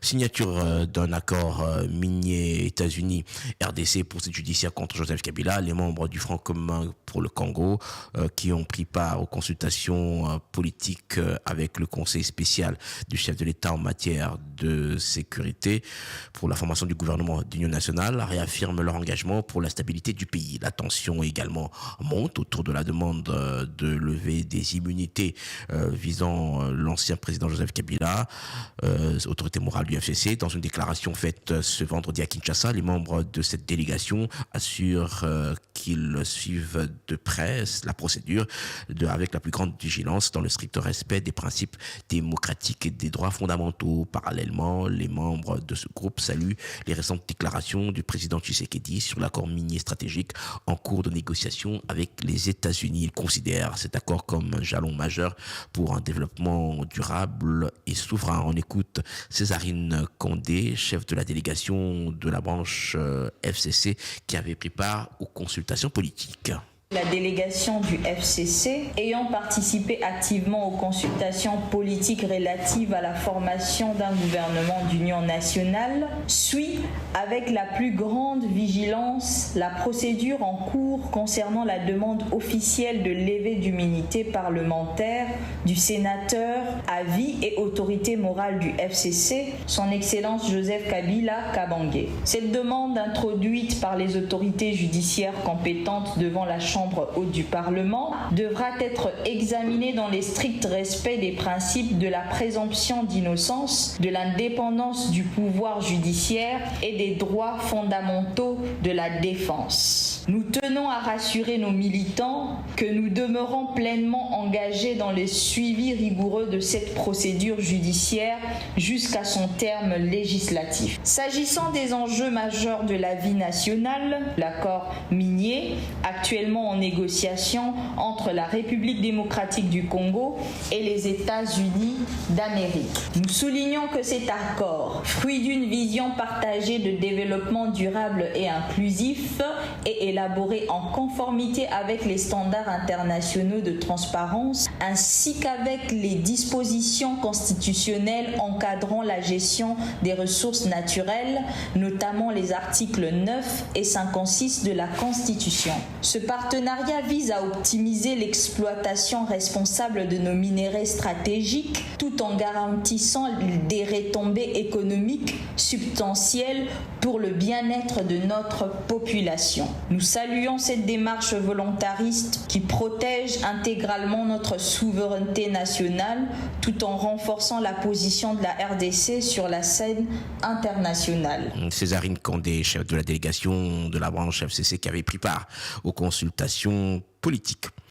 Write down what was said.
Signature d'un accord minier États-Unis RDC poursuite judiciaire contre Joseph Kabila. Les membres du Front commun pour le Congo qui ont pris part aux consultations politiques avec le Conseil spécial du chef de l'État en matière de sécurité pour la formation du gouvernement d'union nationale réaffirment leur engagement pour la stabilité du pays. La tension également monte autour de la demande de lever des immunités visant l'ancien président Joseph Kabila, autorité morale du FCC. Dans une déclaration faite ce vendredi à Kinshasa, les membres de cette délégation assurent qu'ils suivent de près la procédure avec la plus grande vigilance dans le strict respect des principes démocratiques et des droits fondamentaux. Parallèlement, les membres de ce groupe saluent les récentes déclarations du président Tshisekedi sur l'accord minier stratégique en cours de négociation avec les États-Unis. Ils considèrent cet accord comme un jalon majeur pour un développement durable et souverain. On écoute Césarine Condé, chef de la délégation de la branche FCC, qui avait pris part aux consultations politiques. La délégation du FCC, ayant participé activement aux consultations politiques relatives à la formation d'un gouvernement d'union nationale, suit avec la plus grande vigilance la procédure en cours concernant la demande officielle de levée d'immunité parlementaire du sénateur à vie et autorité morale du FCC, son Excellence Joseph Kabila Kabange. Cette demande introduite par les autorités judiciaires compétentes devant la Chambre haute du Parlement devra être examinée dans les stricts respects des principes de la présomption d'innocence, de l'indépendance du pouvoir judiciaire et des droits fondamentaux de la défense. Nous tenons à rassurer nos militants que nous demeurons pleinement engagés dans le suivi rigoureux de cette procédure judiciaire jusqu'à son terme législatif. S'agissant des enjeux majeurs de la vie nationale, l'accord minier, actuellement en négociation entre la République démocratique du Congo et les États-Unis d'Amérique. Nous soulignons que cet accord, fruit d'une vision partagée de développement durable et inclusif, est élaboré en conformité avec les standards internationaux de transparence ainsi qu'avec les dispositions constitutionnelles encadrant la gestion des ressources naturelles, notamment les articles 9 et 56 de la Constitution. Ce partenariat vise à optimiser l'exploitation responsable de nos minéraux stratégiques tout en garantissant des retombées économiques substantielles pour le bien-être de notre population. Nous saluons cette démarche volontariste qui protège intégralement notre souveraineté nationale tout en renforçant la position de la RDC sur la scène internationale. Césarine Condé, chef de la délégation de la branche FCC, qui avait pris part aux consultations politiques.